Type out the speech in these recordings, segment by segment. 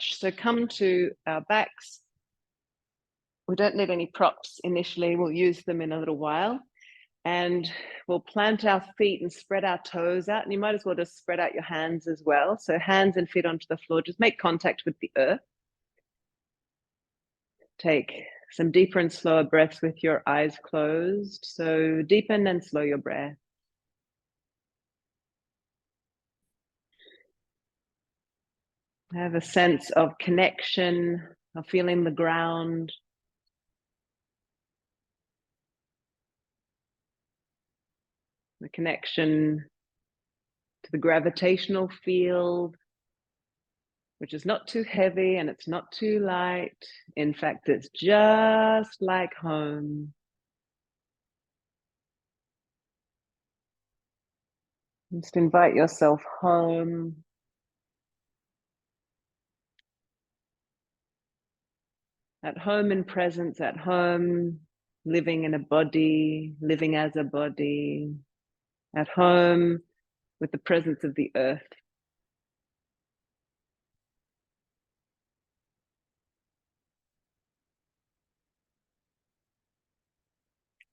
stretch. So come to our backs. We don't need any props initially. We'll use them in a little while. And we'll plant our feet and spread our toes out. And you might as well just spread out your hands as well. So hands and feet onto the floor. Just make contact with the earth. Take some deeper and slower breaths with your eyes closed. So deepen and slow your breath. Have a sense of connection, of feeling the ground. The connection to the gravitational field, which is not too heavy and it's not too light. In fact, it's just like home. Just invite yourself home. At home in presence, at home, living in a body, living as a body. At home with the presence of the earth.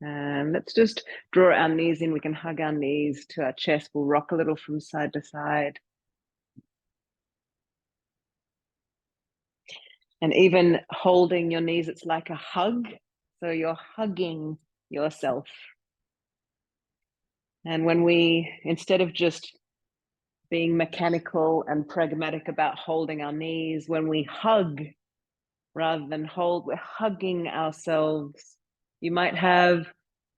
And let's just draw our knees in. We can hug our knees to our chest. We'll rock a little from side to side. And even holding your knees, it's like a hug. So you're hugging yourself. And when we, instead of just being mechanical and pragmatic about holding our knees, when we hug rather than hold, we're hugging ourselves. You might have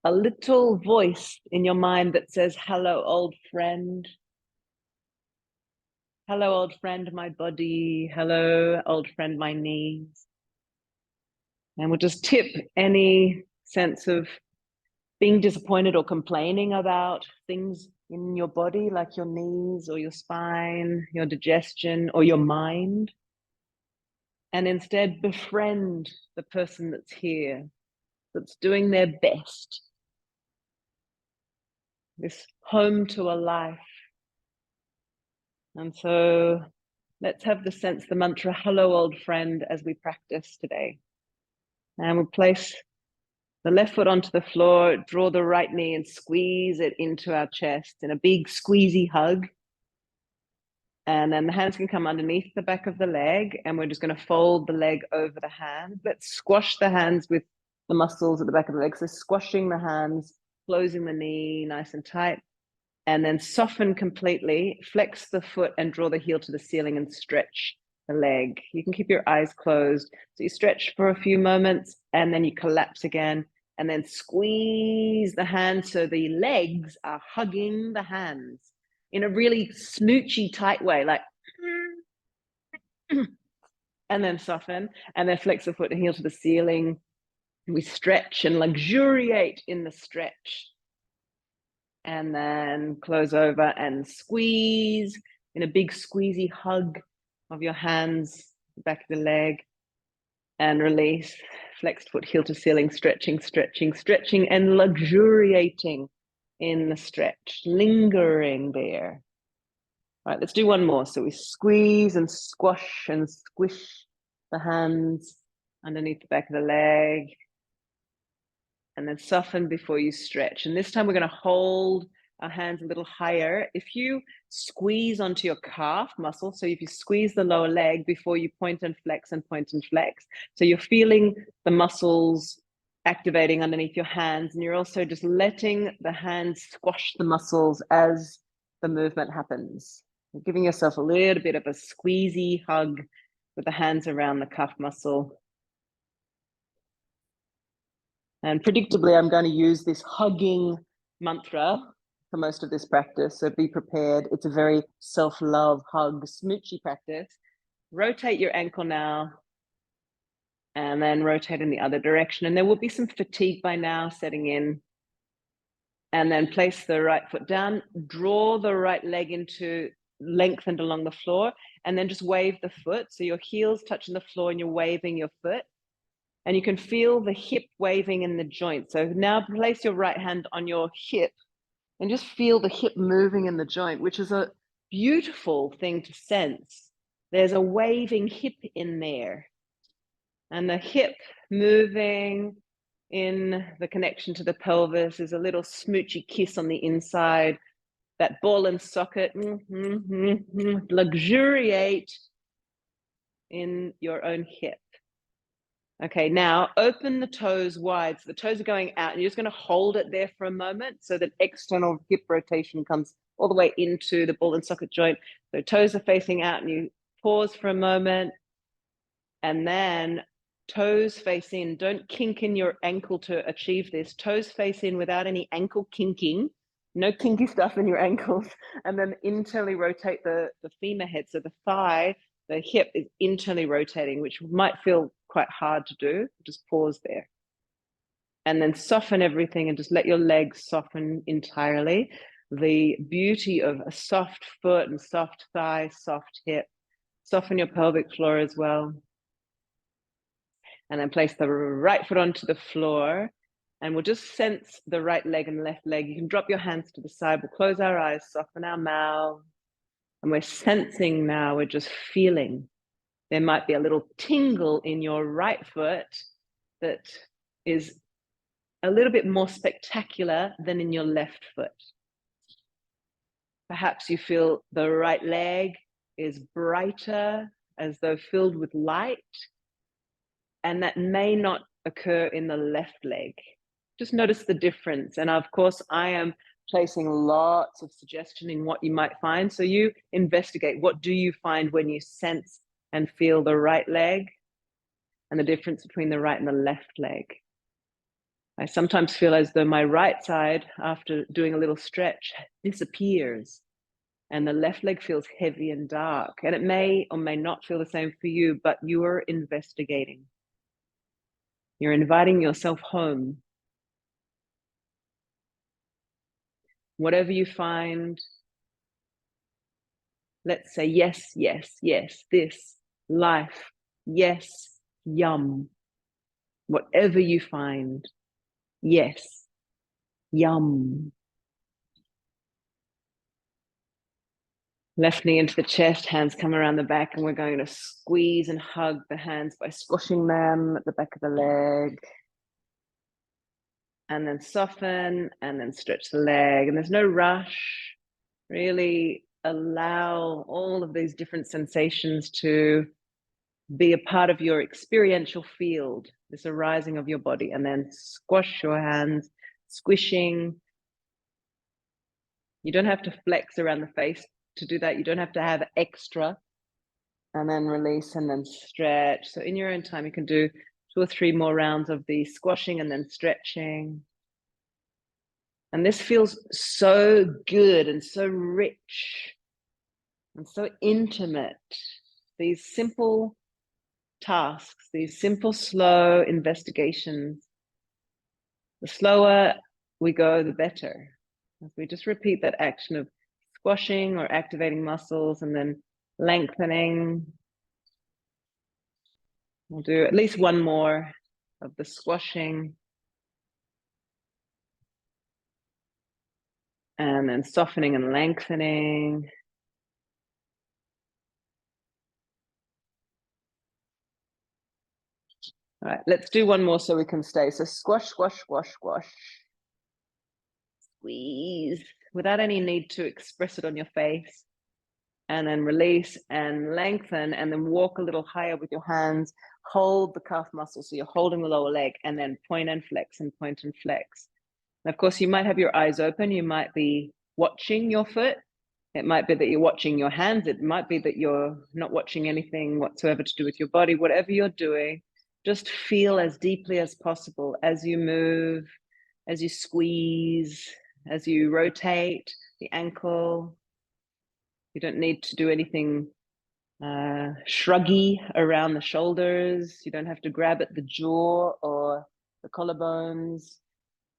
a little voice in your mind that says, hello, old friend. Hello, old friend, my body. Hello, old friend, my knees. And we'll just tip any sense of being disappointed or complaining about things in your body, like your knees or your spine, your digestion or your mind. And instead befriend the person that's here, that's doing their best. This home to a life. And so let's have the sense, the mantra, hello, old friend, as we practice today. And we'll place the left foot onto the floor, draw the right knee and squeeze it into our chest in a big squeezy hug. And then the hands can come underneath the back of the leg, and we're just going to fold the leg over the hand. Let's squash the hands with the muscles at the back of the leg. So squashing the hands, closing the knee nice and tight, and then soften completely, flex the foot and draw the heel to the ceiling and stretch the leg. You can keep your eyes closed. So you stretch for a few moments and then you collapse again, and then squeeze the hands so the legs are hugging the hands in a really smoochy tight way, like, and then soften, and then flex the foot and heel to the ceiling. We stretch and luxuriate in the stretch. And then close over and squeeze in a big squeezy hug of your hands, back of the leg, and release. Flexed foot, heel to ceiling, stretching, stretching, stretching, and luxuriating in the stretch, lingering there. All right, let's do one more. So we squeeze and squash and squish the hands underneath the back of the leg, and then soften before you stretch. And this time we're going to hold our hands a little higher. If you squeeze onto your calf muscle, so if you squeeze the lower leg before you point and flex and point and flex, so you're feeling the muscles activating underneath your hands, and you're also just letting the hands squash the muscles as the movement happens. You're giving yourself a little bit of a squeezy hug with the hands around the calf muscle. And predictably, I'm going to use this hugging mantra for most of this practice, so be prepared. It's a very self-love, hug, smoochy practice. Rotate your ankle now, and then rotate in the other direction. And there will be some fatigue by now setting in. And then place the right foot down, draw the right leg into lengthened along the floor, and then just wave the foot. So your heel's touching the floor and you're waving your foot. And you can feel the hip waving in the joint. So now place your right hand on your hip and just feel the hip moving in the joint, which is a beautiful thing to sense. There's a waving hip in there, and the hip moving in the connection to the pelvis is a little smoochy kiss on the inside. That ball and socket, luxuriate in your own hip. Okay, now open the toes wide. So the toes are going out, and you're just going to hold it there for a moment so that external hip rotation comes all the way into the ball and socket joint. So toes are facing out, and you pause for a moment, and then toes face in. Don't kink in your ankle to achieve this. Toes face in without any ankle kinking. No kinky stuff in your ankles. And then internally rotate the femur head. So the thigh, the hip is internally rotating, which might feel quite hard to do. Just pause there. And then soften everything and just let your legs soften entirely. The beauty of a soft foot and soft thigh, soft hip. Soften your pelvic floor as well. And then place the right foot onto the floor. And we'll just sense the right leg and left leg. You can drop your hands to the side. We'll close our eyes, soften our mouth. And we're sensing now, we're just feeling. There might be a little tingle in your right foot that is a little bit more spectacular than in your left foot. Perhaps you feel the right leg is brighter, as though filled with light. And that may not occur in the left leg. Just notice the difference. And of course, I am placing lots of suggestion in what you might find. So you investigate, what do you find when you sense and feel the right leg and the difference between the right and the left leg? I sometimes feel as though my right side, after doing a little stretch, disappears and the left leg feels heavy and dark. And it may or may not feel the same for you, but you are investigating. You're inviting yourself home. Whatever you find, let's say yes, yes, yes, this, life, yes, yum. Whatever you find, yes, yum. Left knee into the chest, hands come around the back, and we're going to squeeze and hug the hands by squashing them at the back of the leg. And then soften, and then stretch the leg. And there's no rush. Really allow all of these different sensations to be a part of your experiential field, this arising of your body. And then squash your hands, squishing. You don't have to flex around the face to do that. You don't have to have extra. And then release and then stretch. So in your own time, you can do 2 or 3 more rounds of the squashing and then stretching. And this feels so good and so rich and so intimate. These simple tasks, these simple, slow investigations. The slower we go, the better. If we just repeat that action of squashing or activating muscles and then lengthening. We'll do at least 1 more of the squashing. And then softening and lengthening. All right, let's do 1 more so we can stay. So squash, squash, squash, squash. Squeeze without any need to express it on your face. And then release and lengthen, and then walk a little higher with your hands. Hold the calf muscle, so you're holding the lower leg, and then point and flex and point and flex. And of course, you might have your eyes open. You might be watching your foot. It might be that you're watching your hands. It might be that you're not watching anything whatsoever to do with your body. Whatever you're doing, just feel as deeply as possible as you move, as you squeeze, as you rotate the ankle. You don't need to do anything shruggy around the shoulders. You don't have to grab at the jaw or the collarbones.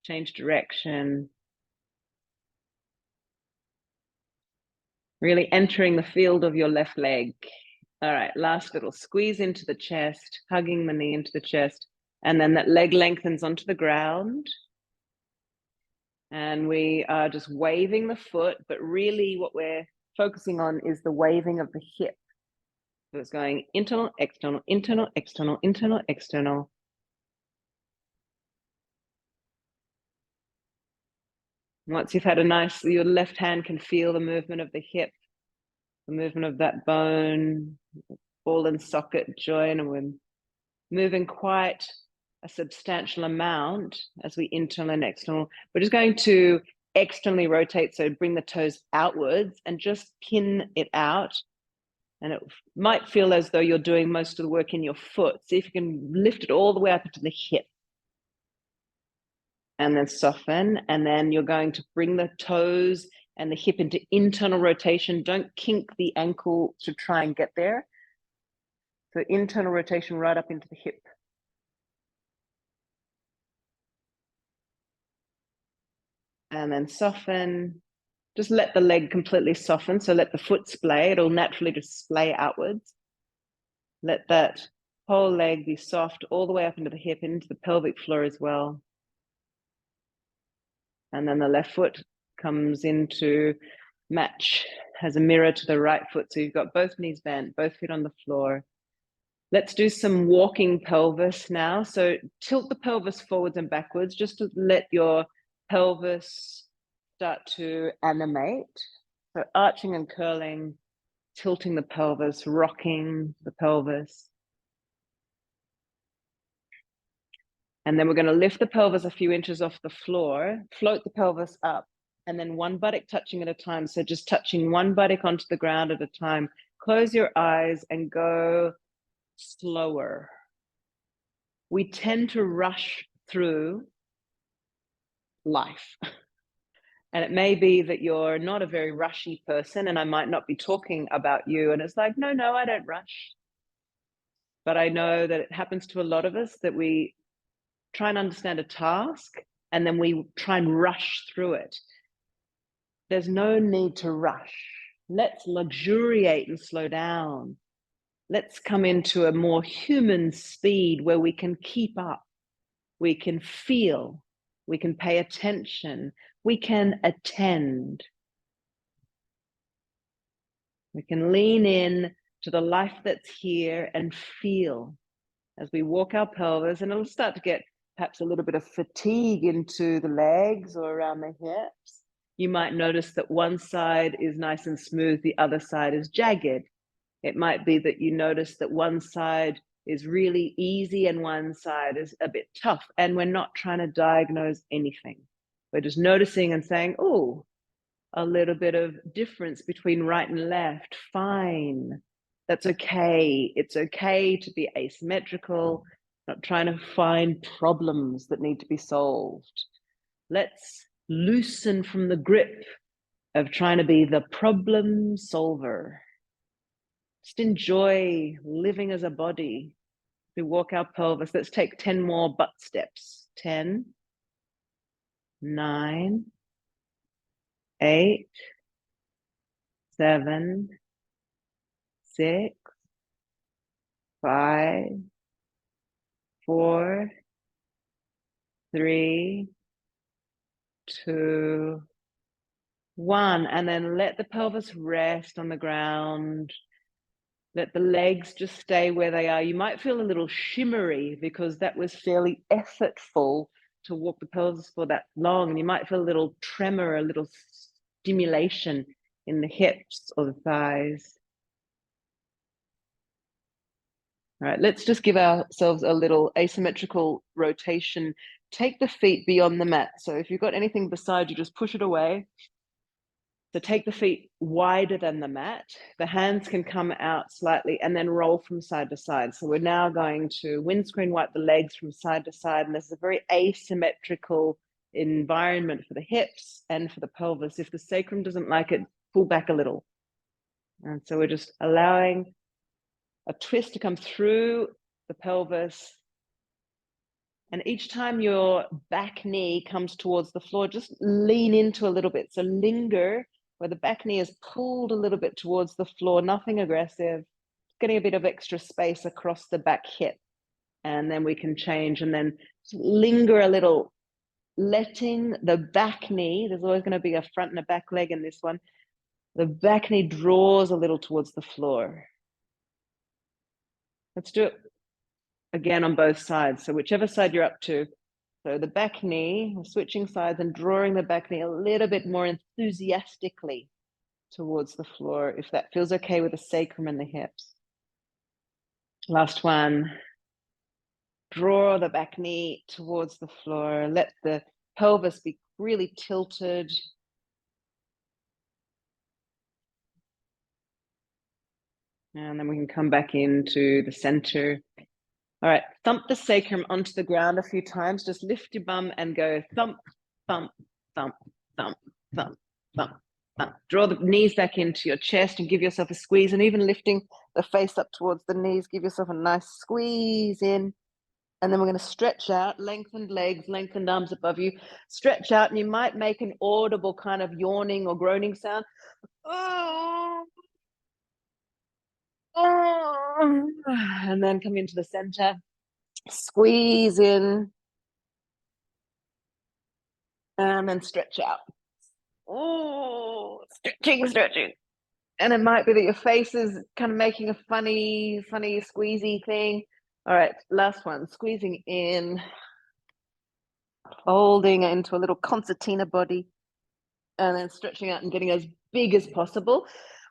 Change direction. Really entering the field of your left leg. All right, last little squeeze into the chest, hugging the knee into the chest, and then that leg lengthens onto the ground. And we are just waving the foot, but really what we're focusing on is the waving of the hip. So it's going internal, external, internal, external, internal, external. Once you've had a nice, your left hand can feel the movement of the hip, the movement of that bone, ball and socket joint, and we're moving quite a substantial amount as we internal and external. We're just going to externally rotate, so bring the toes outwards and just pin it out. And it might feel as though you're doing most of the work in your foot. See if you can lift it all the way up into the hip. And then soften. And then you're going to bring the toes and the hip into internal rotation. Don't kink the ankle to try and get there. So internal rotation right up into the hip. And then soften. Just let the leg completely soften. So let the foot splay. It'll naturally just splay outwards. Let that whole leg be soft all the way up into the hip, into the pelvic floor as well. And then the left foot comes into match, has a mirror to the right foot. So you've got both knees bent, both feet on the floor. Let's do some walking pelvis now. So tilt the pelvis forwards and backwards, just to let your pelvis start to animate. So arching and curling, tilting the pelvis, rocking the pelvis. And then we're going to lift the pelvis a few inches off the floor, float the pelvis up, and then one buttock touching at a time. So just touching one buttock onto the ground at a time. Close your eyes and go slower. We tend to rush through life. And it may be that you're not a very rushy person, and I might not be talking about you. And it's like, no, I don't rush. But I know that it happens to a lot of us, that we try and understand a task and then we try and rush through it. There's no need to rush. Let's luxuriate and slow down. Let's come into a more human speed where we can keep up, we can feel, we can pay attention, we can attend. We can lean in to the life that's here and feel as we walk our pelvis, and it'll start to get perhaps a little bit of fatigue into the legs or around the hips. You might notice that one side is nice and smooth, the other side is jagged. It might be that you notice that one side is really easy and one side is a bit tough. And we're not trying to diagnose anything. We're just noticing and saying, oh, a little bit of difference between right and left. Fine. That's okay. It's okay to be asymmetrical, not trying to find problems that need to be solved. Let's loosen from the grip of trying to be the problem solver. Just enjoy living as a body. We walk our pelvis. Let's take 10 more butt steps. 10, 9, 8, 7, 6, 5, 4, 3, 2, 1. And then let the pelvis rest on the ground. Let the legs just stay where they are. You might feel a little shimmery because that was fairly effortful to walk the pelvis for that long. And you might feel a little tremor, a little stimulation in the hips or the thighs. All right, let's just give ourselves a little asymmetrical rotation. Take the feet beyond the mat. So if you've got anything beside you, just push it away. So take the feet wider than the mat. The hands can come out slightly and then roll from side to side. So we're now going to windscreen wipe the legs from side to side. And this is a very asymmetrical environment for the hips and for the pelvis. If the sacrum doesn't like it, pull back a little. And so we're just allowing a twist to come through the pelvis. And each time your back knee comes towards the floor, just lean into a little bit. So linger where the back knee is pulled a little bit towards the floor, nothing aggressive, getting a bit of extra space across the back hip. And then we can change and then linger a little, letting the back knee, there's always going to be a front and a back leg in this one. The back knee draws a little towards the floor. Let's do it again on both sides. So whichever side you're up to. So the back knee, switching sides and drawing the back knee a little bit more enthusiastically towards the floor, if that feels okay with the sacrum and the hips. Last one. Draw the back knee towards the floor. Let the pelvis be really tilted. And then we can come back into the center. All right, thump the sacrum onto the ground a few times. Just lift your bum and go thump, thump, thump, thump, thump, thump, thump. Draw the knees back into your chest and give yourself a squeeze. And even lifting the face up towards the knees, give yourself a nice squeeze in. And then we're going to stretch out, lengthened legs, lengthened arms above you. Stretch out, and you might make an audible kind of yawning or groaning sound. And then come into the center. Squeeze in. And then stretch out. Oh, stretching, stretching. And it might be that your face is kind of making a funny, squeezy thing. All right, last one. Squeezing in. Holding into a little concertina body. And then stretching out and getting as big as possible.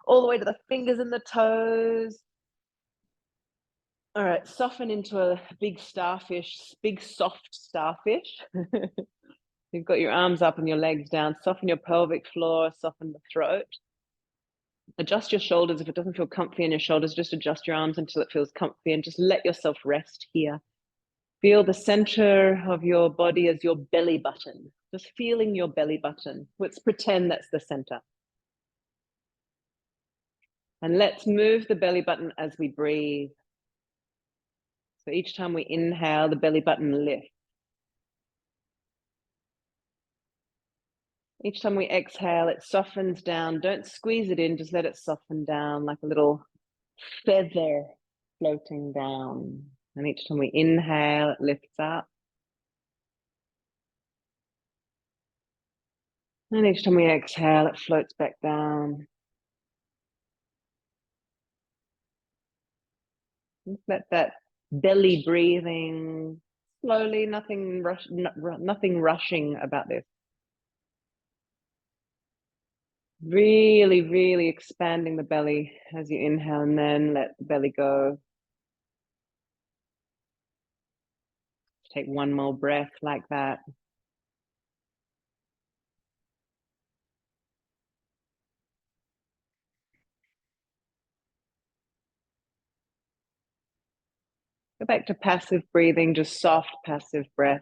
All the way to the fingers and the toes. All right, soften into a big starfish, big soft starfish. You've got your arms up and your legs down. Soften your pelvic floor, soften the throat. Adjust your shoulders. If it doesn't feel comfy in your shoulders, just adjust your arms until it feels comfy and just let yourself rest here. Feel the center of your body as your belly button. Just feeling your belly button. Let's pretend that's the center. And let's move the belly button as we breathe. So each time we inhale, the belly button lifts. Each time we exhale, it softens down. Don't squeeze it in, just let it soften down like a little feather floating down. And each time we inhale, it lifts up. And each time we exhale, it floats back down. Just let that belly breathing slowly, nothing rushing about this. Really expanding the belly as you inhale, and then let the belly go. Take one more breath like that. Go back to passive breathing, just soft passive breath.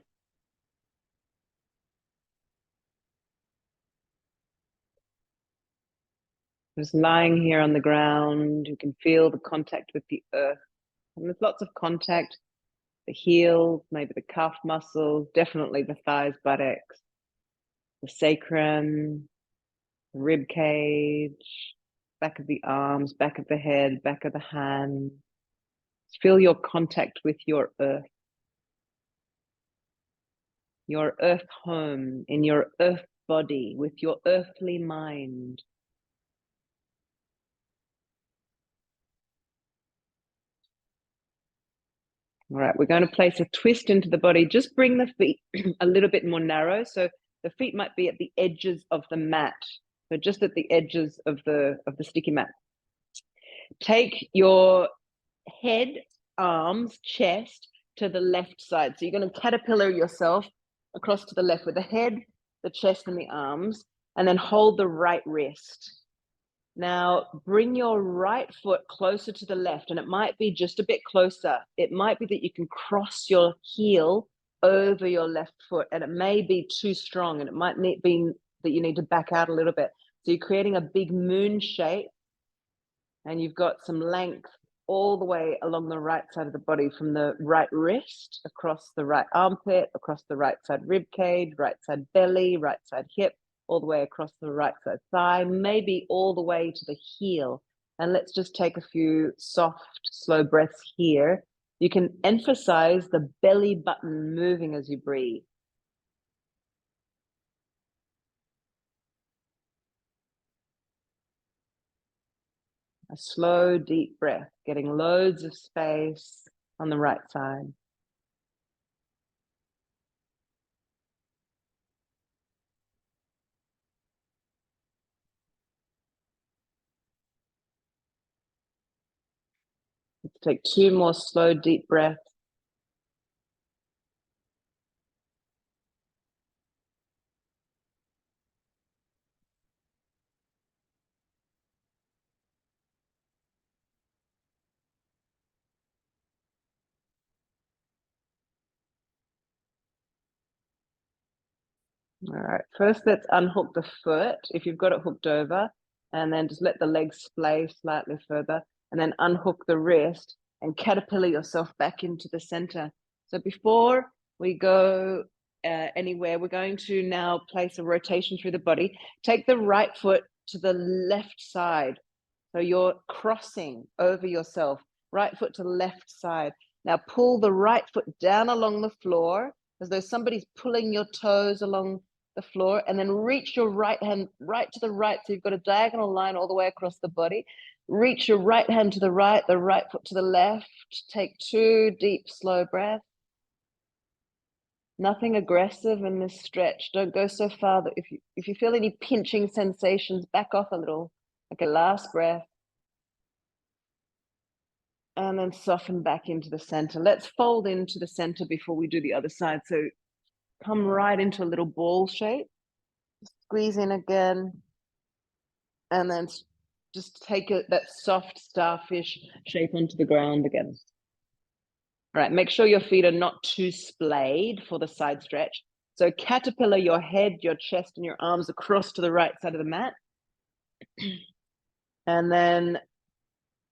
Just lying here on the ground, you can feel the contact with the earth. And there's lots of contact, the heels, maybe the calf muscles, definitely the thighs, buttocks, the sacrum, the rib cage, back of the arms, back of the head, back of the hands. Feel your contact with your earth home, in your earth body, with your earthly mind. All right, we're going to place a twist into the body. Just bring the feet a little bit more narrow. So the feet might be at the edges of the mat. So just at the edges of the sticky mat. Take your head, arms, chest to the left side. So you're going to caterpillar yourself across to the left with the head, the chest, and the arms, and then hold the right wrist. Now, bring your right foot closer to the left, and it might be just a bit closer. It might be that you can cross your heel over your left foot, and it may be too strong, and it might be that you need to back out a little bit. So you're creating a big moon shape, and you've got some length all the way along the right side of the body, from the right wrist, across the right armpit, across the right side rib cage, right side belly, right side hip, all the way across the right side thigh, maybe all the way to the heel. And let's just take a few soft, slow breaths here. You can emphasize the belly button moving as you breathe. A slow, deep breath, getting loads of space on the right side. Let's take 2 more slow, deep breaths. All right, first let's unhook the foot if you've got it hooked over, and then just let the legs splay slightly further, and then unhook the wrist and caterpillar yourself back into the center. So before we go anywhere, we're going to now place a rotation through the body. Take the right foot to the left side. So you're crossing over yourself, right foot to the left side. Now pull the right foot down along the floor as though somebody's pulling your toes along the floor, and then reach your right hand right to the right. So you've got a diagonal line all the way across the body. Reach your right hand to the right foot to the left. Take 2 deep, slow breaths. Nothing aggressive in this stretch. Don't go so far that if you feel any pinching sensations, back off a little. Okay, last breath. And then soften back into the center. Let's fold into the center before we do the other side. So come right into a little ball shape. Squeeze in again. And then just take that soft starfish shape onto the ground again. All right, make sure your feet are not too splayed for the side stretch. So caterpillar your head, your chest, and your arms across to the right side of the mat. And then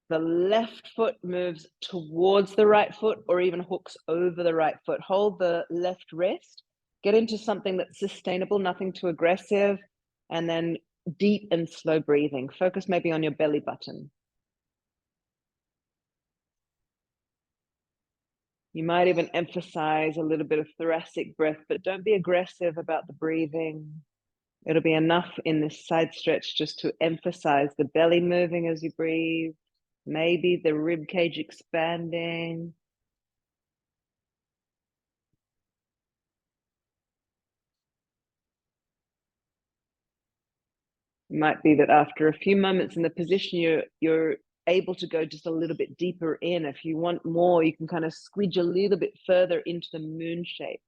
the left foot moves towards the right foot or even hooks over the right foot. Hold the left wrist. Get into something that's sustainable, nothing too aggressive. And then deep and slow breathing. Focus maybe on your belly button. You might even emphasize a little bit of thoracic breath, but don't be aggressive about the breathing. It'll be enough in this side stretch just to emphasize the belly moving as you breathe, maybe the rib cage expanding. It might be that after a few moments in the position, you're able to go just a little bit deeper in. If you want more, you can kind of squidge a little bit further into the moon shape.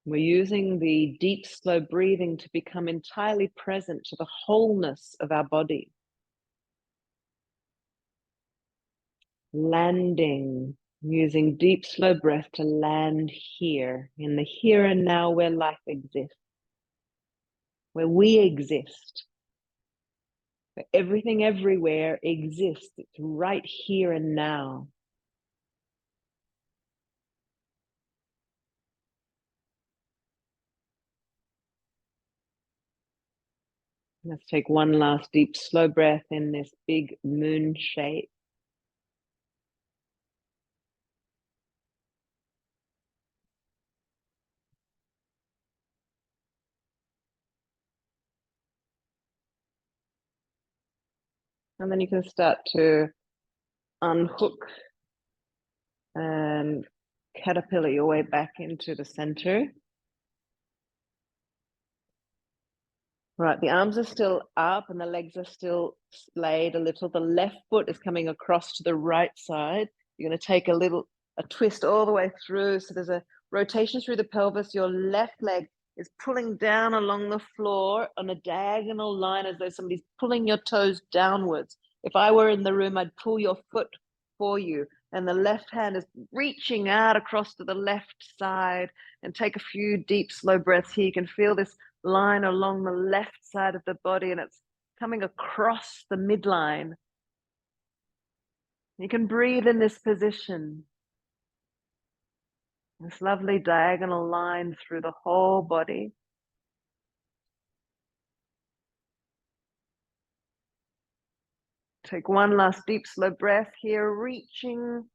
We're using the deep, slow breathing to become entirely present to the wholeness of our body. Landing, using deep, slow breath to land here, in the here and now where life exists, where we exist, where everything everywhere exists. It's right here and now. Let's take one last deep, slow breath in this big moon shape. And then you can start to unhook and caterpillar your way back into the center. Right, the arms are still up and the legs are still splayed a little. The left foot is coming across to the right side. You're going to take a twist all the way through. So there's a rotation through the pelvis. Your left leg is pulling down along the floor on a diagonal line as though somebody's pulling your toes downwards. If I were in the room, I'd pull your foot for you. And the left hand is reaching out across to the left side. And take a few deep, slow breaths here. You can feel this line along the left side of the body, and it's coming across the midline. You can breathe in this position. This lovely diagonal line through the whole body. Take one last deep, slow breath here, reaching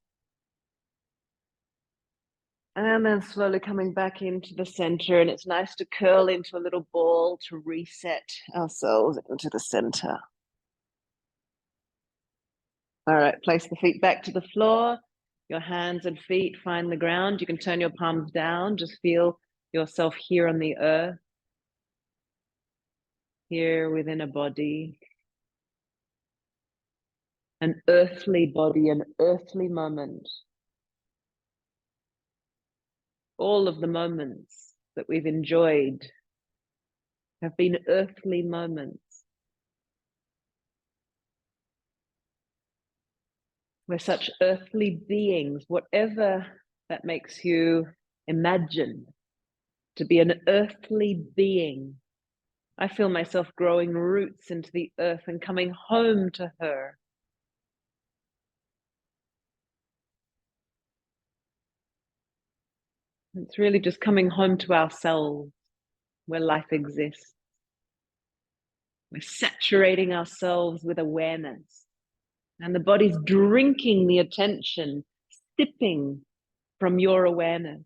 And then slowly coming back into the center. And it's nice to curl into a little ball to reset ourselves into the center. All right, place the feet back to the floor. Your hands and feet find the ground. You can turn your palms down. Just feel yourself here on the earth, here within a body. An earthly body, an earthly moment. All of the moments that we've enjoyed have been earthly moments. We're such earthly beings, whatever that makes you imagine to be an earthly being. I feel myself growing roots into the earth and coming home to her. It's really just coming home to ourselves, where life exists. We're saturating ourselves with awareness. And the body's drinking the attention, sipping from your awareness.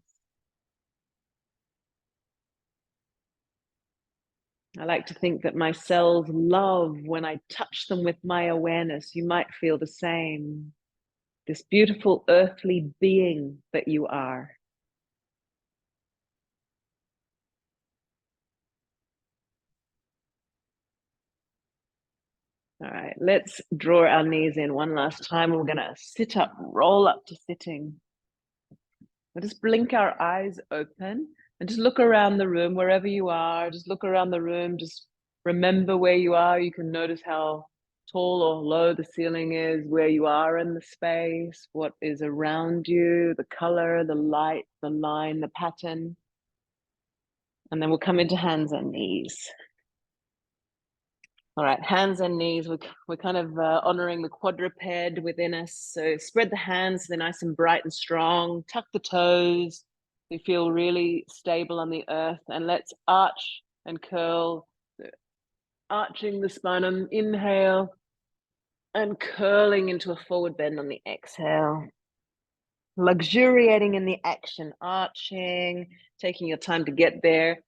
I like to think that my cells love when I touch them with my awareness. You might feel the same. This beautiful earthly being that you are. All right, let's draw our knees in one last time. We're going to sit up, roll up to sitting. We'll just blink our eyes open and just look around the room, wherever you are. Just look around the room. Just remember where you are. You can notice how tall or low the ceiling is, where you are in the space, what is around you, the color, the light, the line, the pattern. And then we'll come into hands and knees. All right, hands and knees, we're kind of honoring the quadruped within us. So spread the hands, so they're nice and bright and strong. Tuck the toes. We feel really stable on the earth. And let's arch and curl, arching the spine. Inhale and curling into a forward bend on the exhale. Luxuriating in the action, arching, taking your time to get there.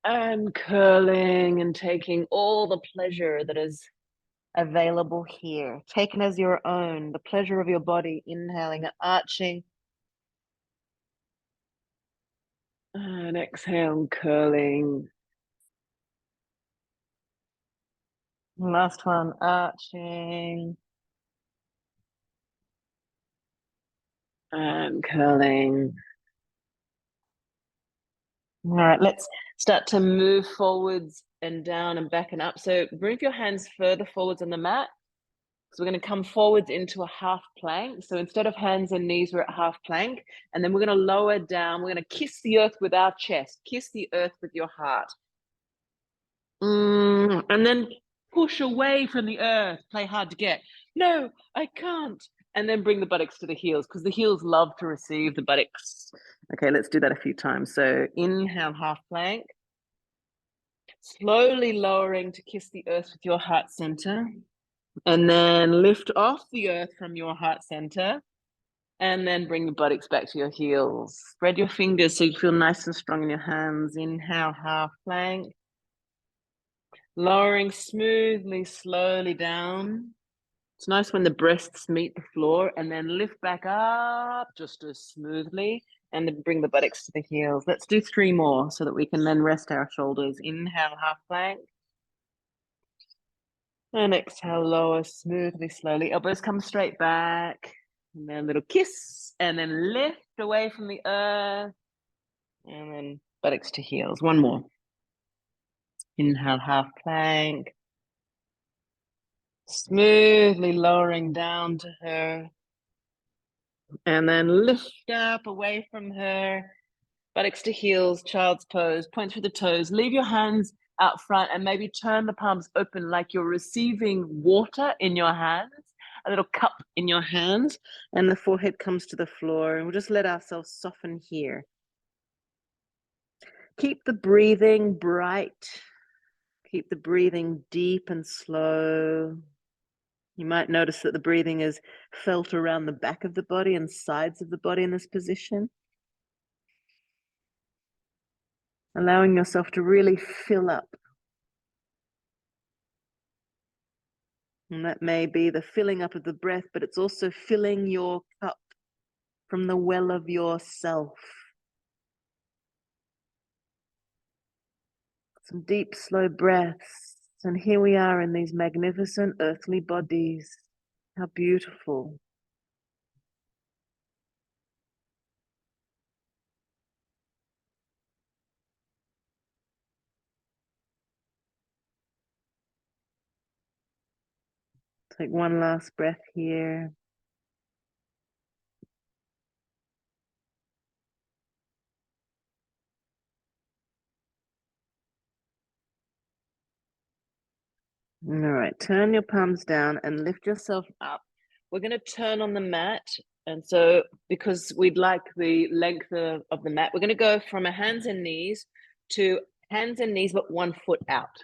And curling and taking all the pleasure that is available here, taken as your own, the pleasure of your body, inhaling and arching. And exhale and curling. Last one, arching. And curling. All right, let's start to move forwards and down and back and up. So move your hands further forwards on the mat. So we're going to come forwards into a half plank. So instead of hands and knees, we're at half plank. And then we're going to lower down. We're going to kiss the earth with our chest. Kiss the earth with your heart. And then push away from the earth. Play hard to get. No, I can't. And then bring the buttocks to the heels, because the heels love to receive the buttocks. Okay, let's do that a few times. So inhale, half plank. Slowly lowering to kiss the earth with your heart center. And then lift off the earth from your heart center. And then bring the buttocks back to your heels. Spread your fingers so you feel nice and strong in your hands. Inhale, half plank. Lowering smoothly, slowly down. It's nice when the breasts meet the floor, and then lift back up just as smoothly, and then bring the buttocks to the heels. Let's do 3 more so that we can then rest our shoulders. Inhale, half plank. And exhale, lower smoothly, slowly. Elbows come straight back. And then a little kiss, and then lift away from the earth. And then buttocks to heels. 1 more. Inhale, half plank. Smoothly lowering down to her. And then lift up away from her. Buttocks to heels, child's pose. Point through the toes. Leave your hands out front and maybe turn the palms open like you're receiving water in your hands, a little cup in your hands, and the forehead comes to the floor. And we'll just let ourselves soften here. Keep the breathing bright. Keep the breathing deep and slow. You might notice that the breathing is felt around the back of the body and sides of the body in this position. Allowing yourself to really fill up. And that may be the filling up of the breath, but it's also filling your cup from the well of yourself. Some deep, slow breaths. And here we are in these magnificent earthly bodies. How beautiful. Take one last breath here. All right, turn your palms down and lift yourself up. We're going to turn on the mat. And so because we'd like the length of the mat, we're going to go from a hands and knees to hands and knees, but 1 foot out.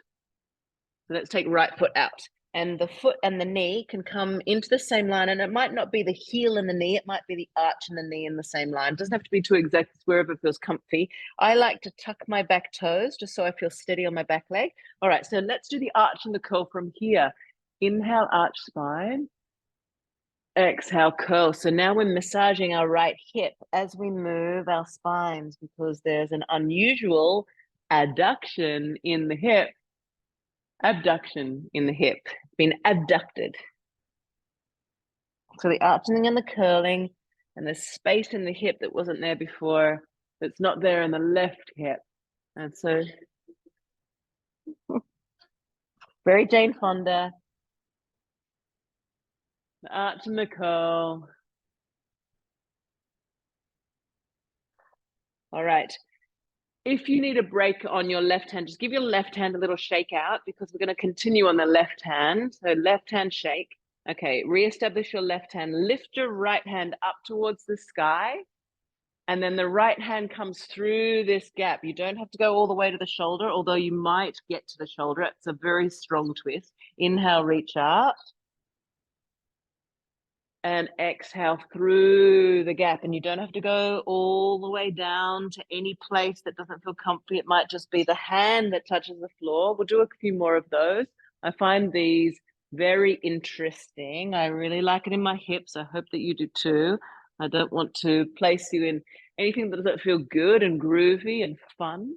So let's take right foot out. And the foot and the knee can come into the same line. And it might not be the heel and the knee. It might be the arch and the knee in the same line. It doesn't have to be too exact. It's wherever it feels comfy. I like to tuck my back toes just so I feel steady on my back leg. All right, so let's do the arch and the curl from here. Inhale, arch spine. Exhale, curl. So now we're massaging our right hip as we move our spines because there's an unusual adduction in the hip. Abduction in the hip, been abducted. So the arching and the curling, and there's space in the hip that wasn't there before, that's not there in the left hip. And so, very Jane Fonda, the arch and the curl. All right. If you need a break on your left hand, just give your left hand a little shake out because we're going to continue on the left hand. So left hand shake. Okay, reestablish your left hand. Lift your right hand up towards the sky. And then the right hand comes through this gap. You don't have to go all the way to the shoulder, although you might get to the shoulder. It's a very strong twist. Inhale, reach up. And exhale through the gap. And you don't have to go all the way down to any place that doesn't feel comfy. It might just be the hand that touches the floor. We'll do a few more of those. I find these very interesting. I really like it in my hips. I hope that you do too. I don't want to place you in anything that doesn't feel good and groovy and fun.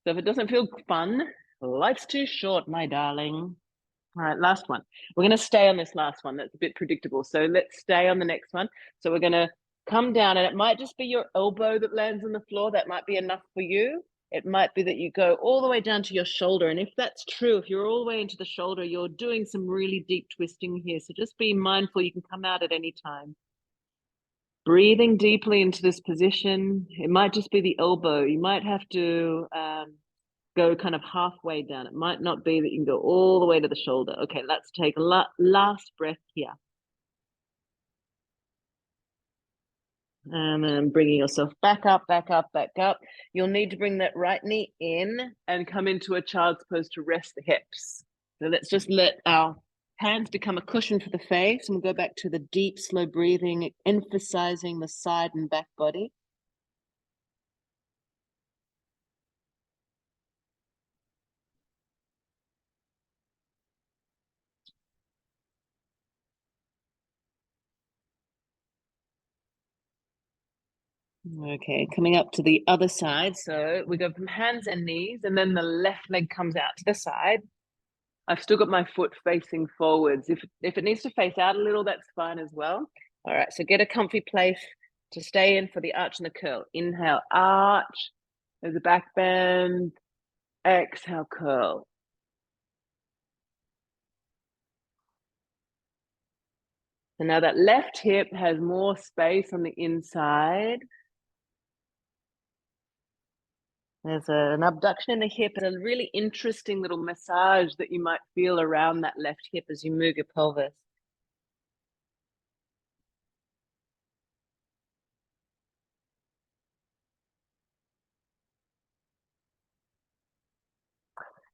So if it doesn't feel fun, life's too short, my darling. All right, last one. We're going to stay on this last one. That's a bit predictable. So let's stay on the next one. So we're going to come down, and it might just be your elbow that lands on the floor. That might be enough for you. It might be that you go all the way down to your shoulder. And if that's true, if you're all the way into the shoulder, you're doing some really deep twisting here. So just be mindful. You can come out at any time. Breathing deeply into this position. It might just be the elbow. You might have to go kind of halfway down. It might not be that you can go all the way to the shoulder. Okay, let's take a last breath here. And then bringing yourself back up, back up, back up. You'll need to bring that right knee in and come into a child's pose to rest the hips. So let's just let our hands become a cushion for the face, and we'll go back to the deep, slow breathing, emphasizing the side and back body. Okay, coming up to the other side. So we go from hands and knees, and then the left leg comes out to the side. I've still got my foot facing forwards. If it needs to face out a little, that's fine as well. All right, so get a comfy place to stay in for the arch and the curl. Inhale, arch. There's a back bend. Exhale, curl. So now that left hip has more space on the inside. There's an abduction in the hip and a really interesting little massage that you might feel around that left hip as you move your pelvis.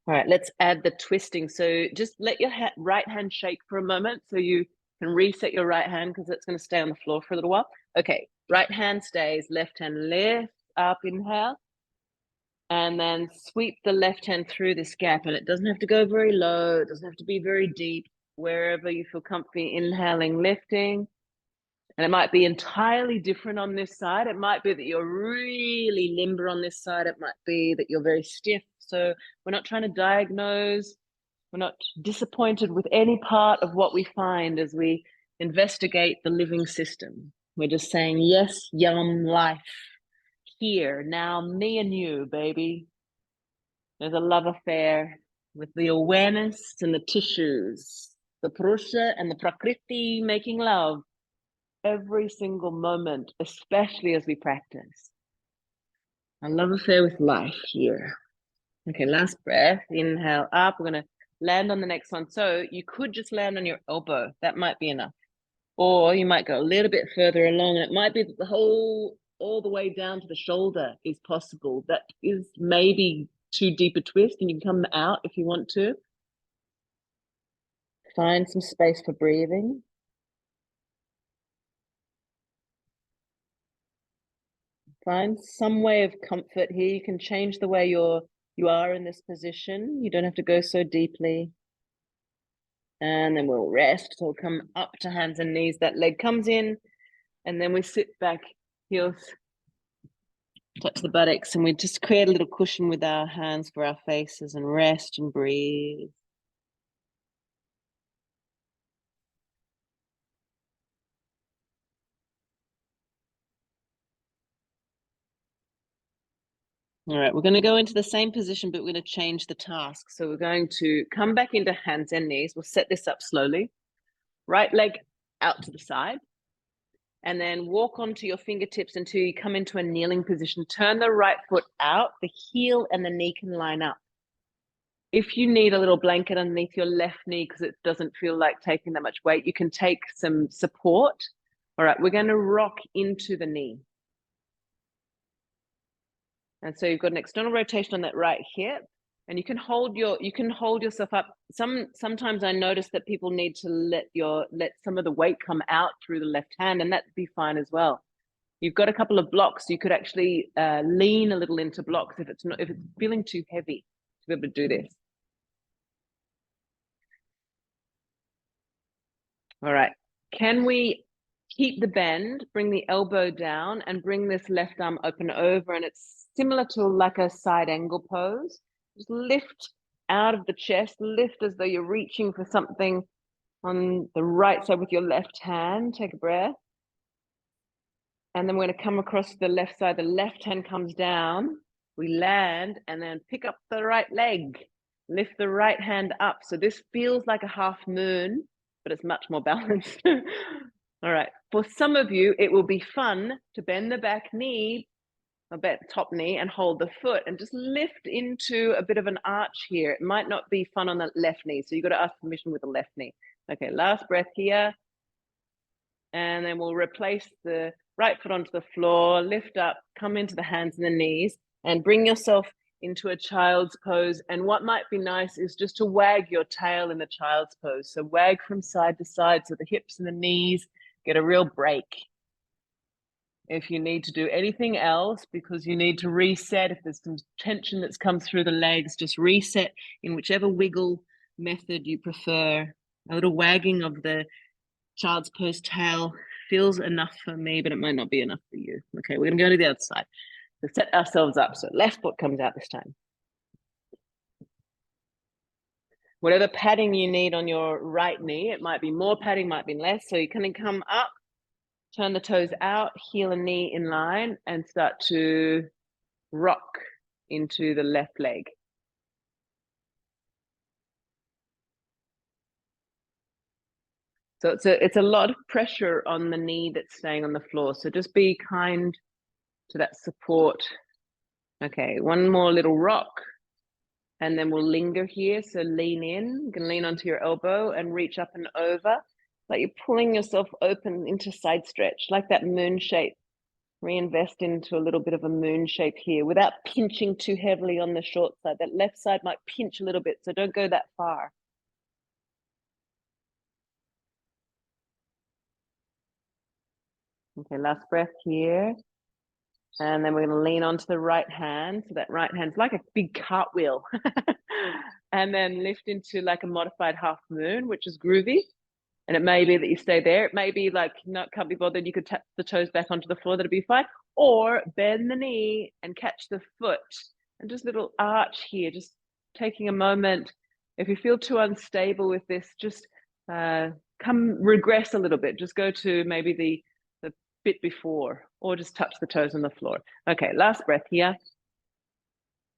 All right, let's add the twisting. So just let your right hand shake for a moment so you can reset your right hand because it's going to stay on the floor for a little while. Okay, right hand stays, left hand lifts up, inhale. And then sweep the left hand through this gap. And it doesn't have to go very low. It doesn't have to be very deep. Wherever you feel comfy, inhaling, lifting. And it might be entirely different on this side. It might be that you're really limber on this side. It might be that you're very stiff. So we're not trying to diagnose. We're not disappointed with any part of what we find as we investigate the living system. We're just saying, yes, yum, life. Here, now, me and you, baby. There's a love affair with the awareness and the tissues, the Purusha and the Prakriti making love every single moment, especially as we practice. A love affair with life here. Okay, last breath. Inhale up. We're going to land on the next one. So you could just land on your elbow. That might be enough. Or you might go a little bit further along, and it might be that the whole, all the way down to the shoulder is possible. That is maybe too deep a twist, and you can come out if you want to. Find some space for breathing. Find some way of comfort here. You can change the way you are in this position. You don't have to go so deeply. And then we'll rest. So we'll come up to hands and knees. That leg comes in, and then we sit back, heels touch the buttocks, and we just create a little cushion with our hands for our faces and rest and breathe. All right, we're going to go into the same position, but we're going to change the task. So we're going to come back into hands and knees. We'll set this up slowly. Right leg out to the side. And then walk onto your fingertips until you come into a kneeling position. Turn the right foot out. The heel and the knee can line up. If you need a little blanket underneath your left knee because it doesn't feel like taking that much weight, you can take some support. All right, we're going to rock into the knee. And so you've got an external rotation on that right hip, and you can hold yourself up. Sometimes I notice that people need to let some of the weight come out through the left hand, and that'd be fine as well. You've got a couple of blocks. You could actually lean a little into blocks if it's feeling too heavy to be able to do this. All right. Can we keep the bend, bring the elbow down, and bring this left arm open over? And it's similar to like a side angle pose. Just lift out of the chest, lift as though you're reaching for something on the right side with your left hand. Take a breath. And then we're going to come across the left side. The left hand comes down. We land and then pick up the right leg. Lift the right hand up. So this feels like a half moon, but it's much more balanced. All right. For some of you, it will be fun to bend the back knee, top knee, and hold the foot and just lift into a bit of an arch here. It might not be fun on the left knee, so you've got to ask permission with the left knee. Okay, last breath here. And then we'll replace the right foot onto the floor, lift up, come into the hands and the knees, and bring yourself into a child's pose. And what might be nice is just to wag your tail in the child's pose. So wag from side to side so the hips and the knees get a real break. If you need to do anything else because you need to reset, if there's some tension that's come through the legs, just reset in whichever wiggle method you prefer. A little wagging of the child's pose tail feels enough for me, but it might not be enough for you. Okay, we're going to go to the other side. So set ourselves up. So left foot comes out this time. Whatever padding you need on your right knee, it might be more padding, might be less. So you can come up, turn the toes out, heel and knee in line, and start to rock into the left leg. So it's a lot of pressure on the knee that's staying on the floor. So just be kind to that support. Okay, one more little rock. And then we'll linger here. So lean in. You can lean onto your elbow and reach up and over. Like you're pulling yourself open into side stretch, like that moon shape Reinvest into a little bit of a moon shape here without pinching too heavily on the short side. That left side might pinch a little bit, so don't go that far. Okay, last breath here. And then we're going to lean onto the right hand. So that right hand's like a big cartwheel. And then lift into like a modified half moon, which is groovy. And it may be that you stay there. It may be like, no, can't be bothered. You could tap the toes back onto the floor. That'd be fine. Or bend the knee and catch the foot. And just a little arch here, just taking a moment. If you feel too unstable with this, just regress a little bit. Just go to maybe the bit before, or just touch the toes on the floor. Okay, last breath here.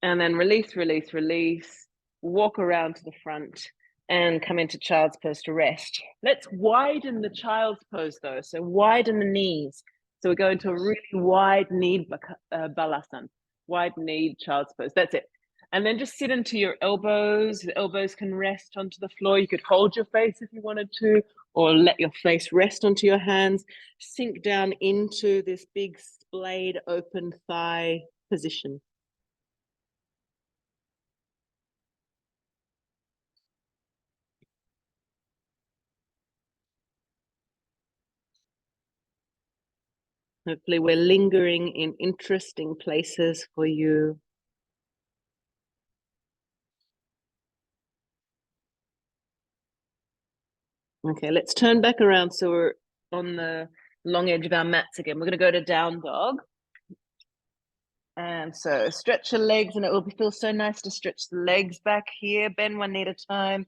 And then release, release, release. Walk around to the front and come into child's pose to rest. Let's widen the child's pose though. So widen the knees. So we're going to a really wide kneed balasana, wide kneed child's pose. That's it. And then just sit into your elbows. The elbows can rest onto the floor. You could hold your face if you wanted to, or let your face rest onto your hands. Sink down into this big splayed open thigh position. Hopefully we're lingering in interesting places for you. Okay, let's turn back around so we're on the long edge of our mats again. We're going to go to down dog. And so stretch your legs, and it will feel so nice to stretch the legs back here. Bend one knee at a time.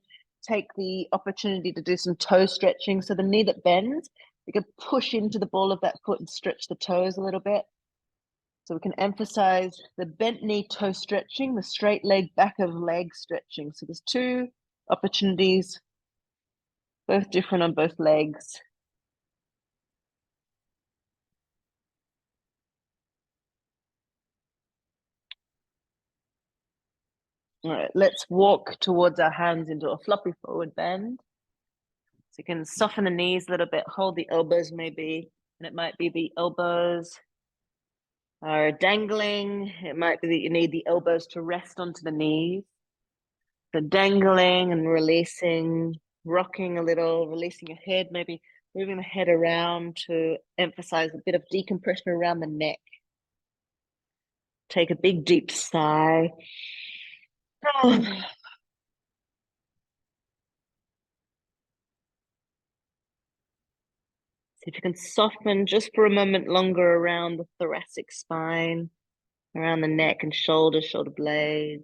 Take the opportunity to do some toe stretching. So the knee that bends, you can push into the ball of that foot and stretch the toes a little bit. So we can emphasize the bent knee toe stretching, the straight leg back of leg stretching. So there's two opportunities, both different on both legs. All right, let's walk towards our hands into a floppy forward bend. So you can soften the knees a little bit, hold the elbows maybe, and it might be the elbows are dangling. It might be that you need the elbows to rest onto the knees. So dangling and releasing, rocking a little, releasing your head, maybe moving the head around to emphasize a bit of decompression around the neck. Take a big deep sigh. See if you can soften just for a moment longer around the thoracic spine, around the neck and shoulder blades.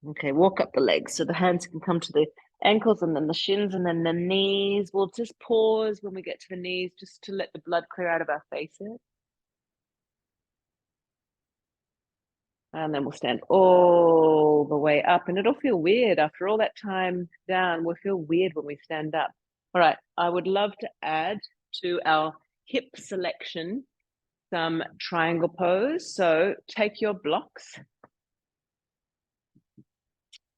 Okay, walk up the legs. So the hands can come to the ankles and then the shins and then the knees. We'll just pause when we get to the knees just to let the blood clear out of our faces. And then we'll stand all the way up, and it'll feel weird after all that time down. We'll feel weird when we stand up. All right, I would love to add to our hip selection some triangle pose. So take your blocks.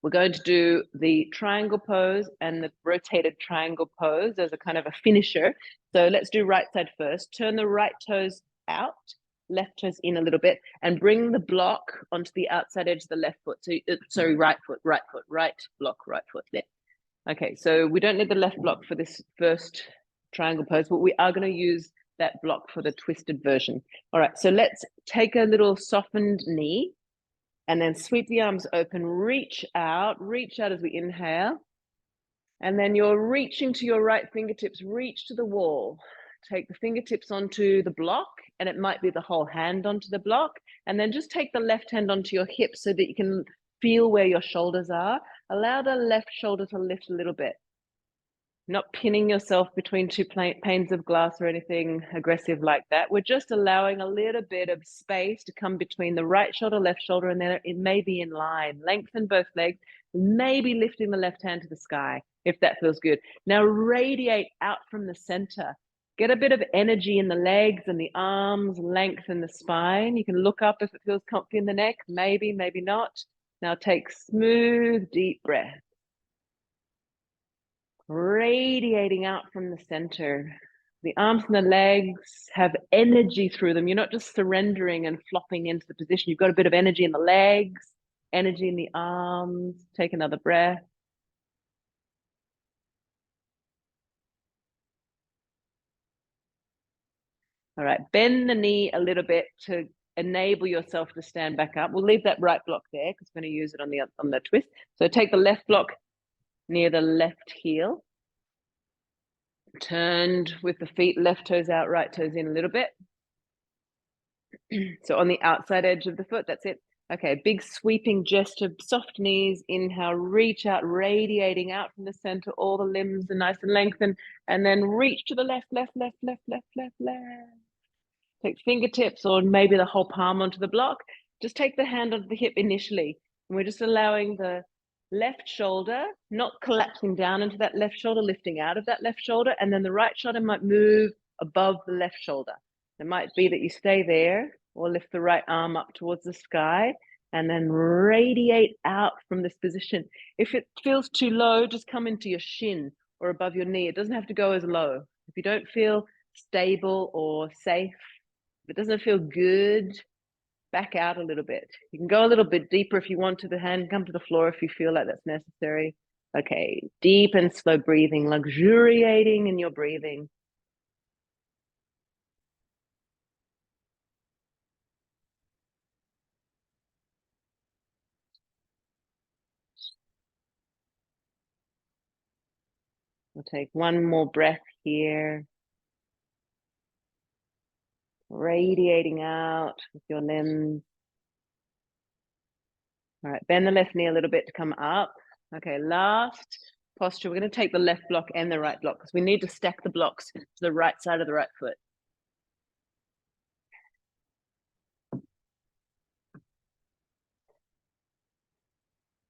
We're going to do the triangle pose and the rotated triangle pose as a kind of a finisher. So let's do right side first. Turn the right toes out, left toes in a little bit, and bring the block onto the outside edge of the left foot. So, sorry, right foot, right block, right foot, left. Okay, so we don't need the left block for this first triangle pose, but we are going to use that block for the twisted version. All right, so let's take a little softened knee and then sweep the arms open, reach out as we inhale. And then you're reaching to your right fingertips, reach to the wall. Take the fingertips onto the block, and it might be the whole hand onto the block. And then just take the left hand onto your hip so that you can feel where your shoulders are. Allow the left shoulder to lift a little bit. Not pinning yourself between two panes of glass or anything aggressive like that. We're just allowing a little bit of space to come between the right shoulder, left shoulder, and then it may be in line. Lengthen both legs, maybe lifting the left hand to the sky, if that feels good. Now radiate out from the center. Get a bit of energy in the legs and the arms, lengthen the spine. You can look up if it feels comfy in the neck, maybe, maybe not. Now take smooth, deep breath. radiating out from the center. The arms and the legs have energy through them. You're not just surrendering and flopping into the position. You've got a bit of energy in the legs, energy in the arms. Take another breath. All right, bend the knee a little bit to enable yourself to stand back up. We'll leave that right block there because we're going to use it on the twist. So take the left block near the left heel. Turned with the feet, left toes out, right toes in a little bit. So on the outside edge of the foot, that's it. Okay, big sweeping gesture, soft knees, inhale, reach out, radiating out from the center, all the limbs are nice and lengthened, and then reach to the left, left, left, left, left, left, left. Take fingertips or maybe the whole palm onto the block. Just take the hand onto the hip initially. And we're just allowing the left shoulder, not collapsing down into that left shoulder, lifting out of that left shoulder. And then the right shoulder might move above the left shoulder. It might be that you stay there or lift the right arm up towards the sky and then radiate out from this position. If it feels too low, just come into your shin or above your knee. It doesn't have to go as low. If you don't feel stable or safe, if it doesn't feel good, back out a little bit. You can go a little bit deeper if you want to the hand, come to the floor if you feel like that's necessary. Okay, deep and slow breathing, luxuriating in your breathing. We'll take one more breath here. Radiating out with your limbs. All right, bend the left knee a little bit to come up. Okay, last posture. We're going to take the left block and the right block because we need to stack the blocks to the right side of the right foot.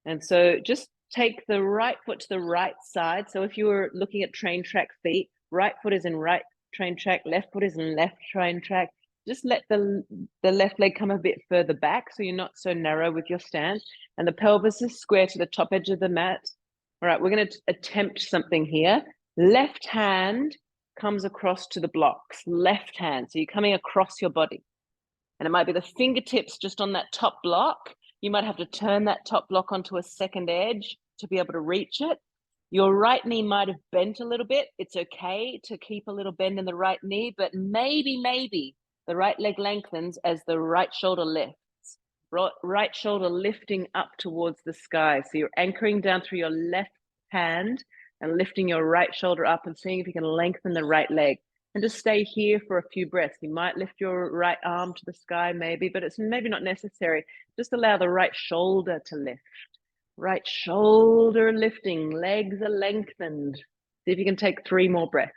And so just take the right foot to the right side. So if you were looking at train track feet, right foot is in right train track, left foot is in left train track. Just let the left leg come a bit further back so you're not so narrow with your stance. And the pelvis is square to the top edge of the mat. All right, we're going to attempt something here. Left hand comes across to the blocks, left hand. So you're coming across your body. And it might be the fingertips just on that top block. You might have to turn that top block onto a second edge to be able to reach it. Your right knee might have bent a little bit. It's okay to keep a little bend in the right knee, but maybe the right leg lengthens as the right shoulder lifts. Right shoulder lifting up towards the sky. So you're anchoring down through your left hand and lifting your right shoulder up and seeing if you can lengthen the right leg. And just stay here for a few breaths. You might lift your right arm to the sky maybe, but it's maybe not necessary. Just allow the right shoulder to lift. Right shoulder lifting, legs are lengthened. See if you can take 3 more breaths.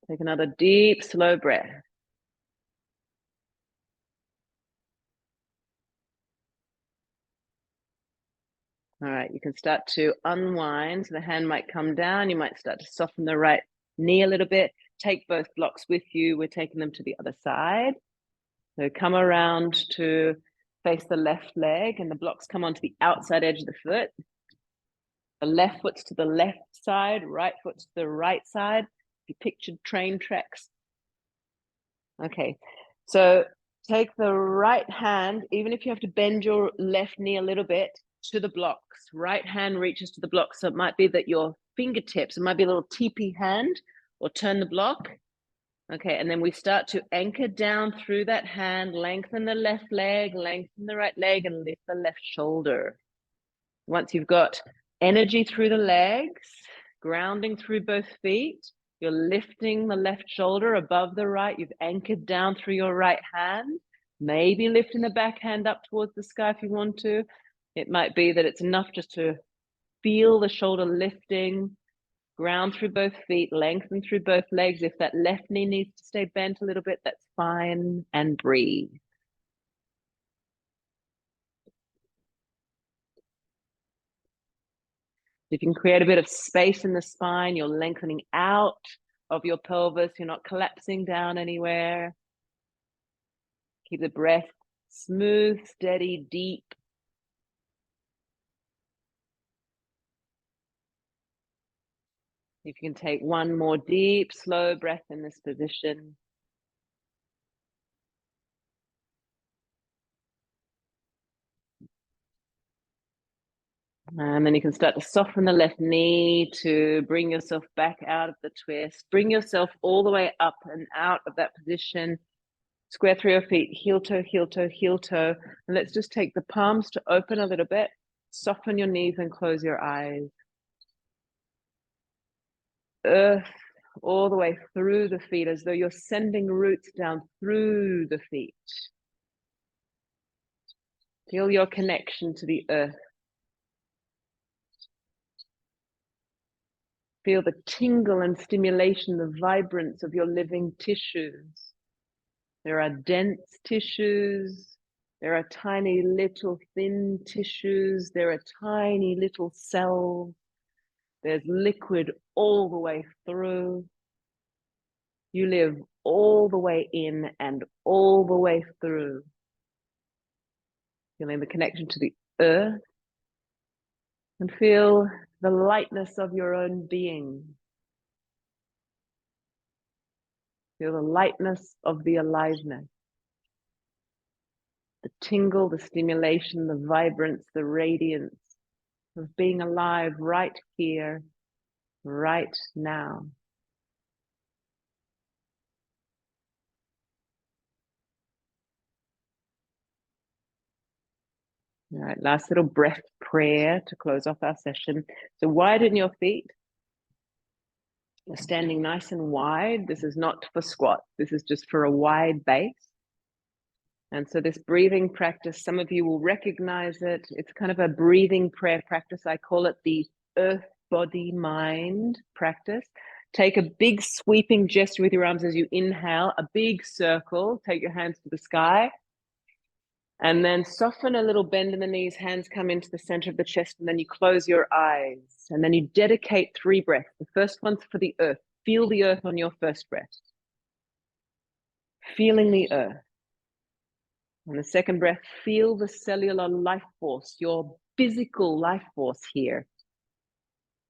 Take another deep, slow breath. All right, you can start to unwind. So the hand might come down. You might start to soften the right knee a little bit. Take both blocks with you. We're taking them to the other side. So come around to face the left leg and the blocks come onto the outside edge of the foot. The left foot's to the left side, right foot's to the right side. If you pictured train tracks. Okay, so take the right hand, even if you have to bend your left knee a little bit, to the blocks. Right hand reaches to the blocks. So it might be that your fingertips, it might be a little teepee hand, or turn the block. Okay, and then we start to anchor down through that hand, lengthen the left leg, lengthen the right leg, and lift the left shoulder. Once you've got energy through the legs, grounding through both feet, you're lifting the left shoulder above the right. You've anchored down through your right hand, maybe lifting the back hand up towards the sky if you want to. It might be that it's enough just to feel the shoulder lifting, ground through both feet, lengthen through both legs. If that left knee needs to stay bent a little bit, that's fine, and breathe. You can create a bit of space in the spine. You're lengthening out of your pelvis. You're not collapsing down anywhere. Keep the breath smooth, steady, deep. If you can take one more deep, slow breath in this position. And then you can start to soften the left knee to bring yourself back out of the twist. Bring yourself all the way up and out of that position. Square through your feet, heel toe, heel toe, heel toe. And let's just take the palms to open a little bit. Soften your knees and close your eyes. Earth all the way through the feet, as though you're sending roots down through the feet. Feel your connection to the earth. Feel the tingle and stimulation, the vibrance of your living tissues. There are dense tissues. There are tiny little thin tissues. There are tiny little cells. There's liquid all the way through. You live all the way in and all the way through. Feeling the connection to the earth. And feel the lightness of your own being. Feel the lightness of the aliveness. The tingle, the stimulation, the vibrance, the radiance of being alive right here, right now. All right, last little breath prayer to close off our session. So widen your feet. You're standing nice and wide. This is not for squat. This is just for a wide base. And so this breathing practice, some of you will recognize it. It's kind of a breathing prayer practice. I call it the earth, body, mind practice. Take a big sweeping gesture with your arms as you inhale, a big circle. Take your hands to the sky. And then soften a little bend in the knees, hands come into the center of the chest, and then you close your eyes. And then you dedicate 3 breaths. The first one's for the earth. Feel the earth on your first breath. Feeling the earth. On the second breath, feel the cellular life force, your physical life force here.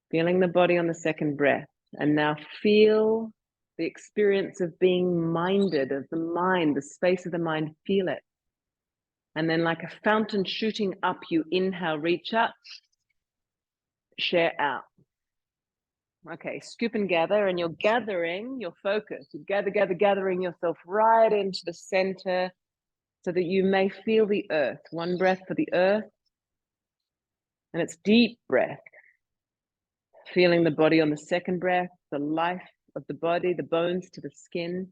Feeling the body on the second breath. And now feel the experience of being minded, of the mind, the space of the mind, feel it. And then like a fountain shooting up, you inhale, reach up, share out. Okay, scoop and gather, and you're gathering your focus. You gathering yourself right into the center so that you may feel the earth. 1 breath for the earth. And it's deep breath. Feeling the body on the second breath, the life of the body, the bones to the skin.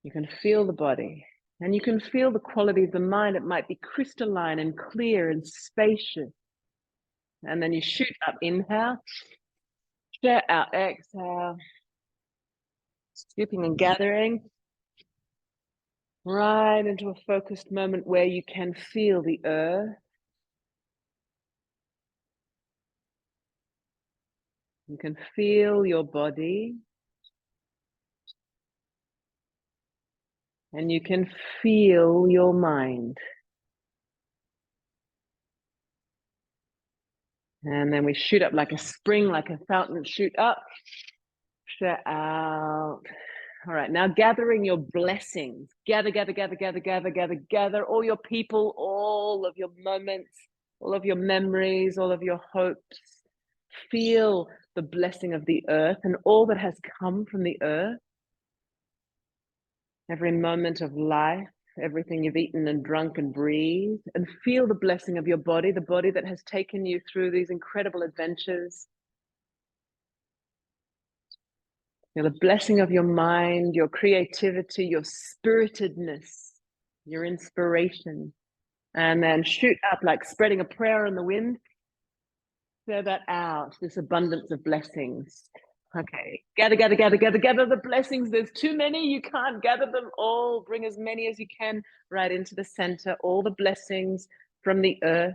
You can feel the body. And you can feel the quality of the mind. It might be crystalline and clear and spacious. And then you shoot up, inhale. Share out, exhale. Scooping and gathering. Right into a focused moment where you can feel the earth. You can feel your body. And you can feel your mind. And then we shoot up like a spring, like a fountain, shoot up, share out. All right, now gathering your blessings. Gather all your people, all of your moments, all of your memories, all of your hopes. Feel the blessing of the earth and all that has come from the earth. Every moment of life, everything you've eaten and drunk and breathed, and feel the blessing of your body, the body that has taken you through these incredible adventures. Feel the blessing of your mind, your creativity, your spiritedness, your inspiration. And then shoot up like spreading a prayer in the wind. Share that out, this abundance of blessings. Okay, gather the blessings. There's too many, you can't gather them all. Bring as many as you can right into the center. All the blessings from the earth,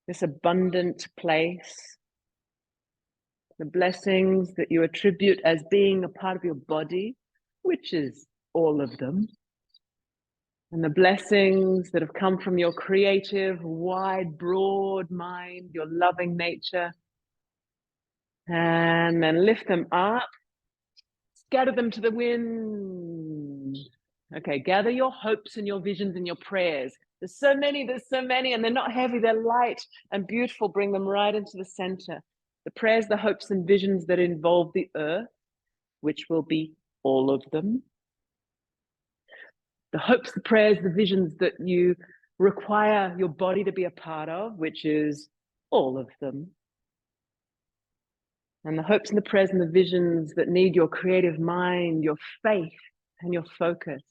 this abundant place. The blessings that you attribute as being a part of your body, which is all of them. And the blessings that have come from your creative, wide, broad mind, your loving nature. And then lift them up, scatter them to the wind. Okay, gather your hopes and your visions and your prayers. There's so many, and they're not heavy, they're light and beautiful. Bring them right into the center. The prayers, the hopes and visions that involve the earth, which will be all of them. The hopes, the prayers, the visions that you require your body to be a part of, which is all of them. And the hopes and the prayers and the visions that need your creative mind, your faith, and your focus.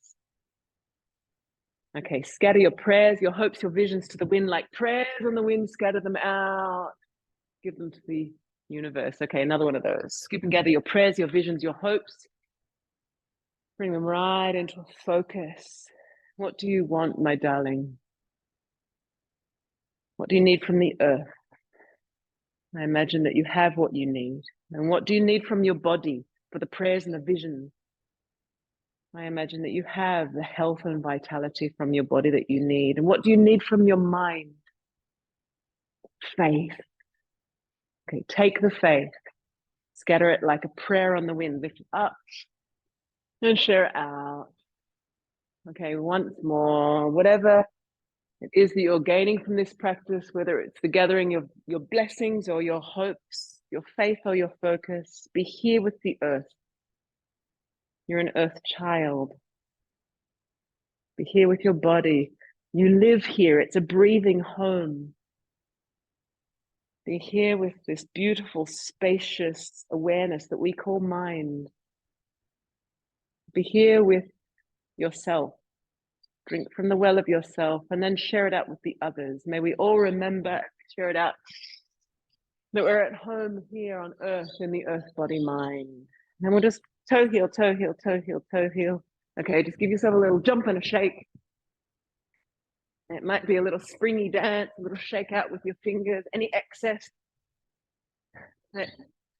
Okay, scatter your prayers, your hopes, your visions to the wind like prayers on the wind. Scatter them out. Give them to the universe. Okay, another one of those. Scoop and gather your prayers, your visions, your hopes. Bring them right into focus. What do you want, my darling? What do you need from the earth? I imagine that you have what you need. And what do you need from your body for the prayers and the visions? I imagine that you have the health and vitality from your body that you need. And what do you need from your mind? Faith. Okay, take the faith, scatter it like a prayer on the wind, lift it up and share it out. Okay, once more, whatever it is that you're gaining from this practice, whether it's the gathering of your blessings or your hopes, your faith or your focus, be here with the earth. You're an earth child. Be here with your body. You live here. It's a breathing home. Be here with this beautiful, spacious awareness that we call mind. Be here with yourself. Drink from the well of yourself and then share it out with the others. May we all remember, share it out, that we're at home here on earth in the earth body mind. And we'll just toe heel, toe heel, toe heel, toe heel. Okay, just give yourself a little jump and a shake. It might be a little springy dance, a little shake out with your fingers, any excess,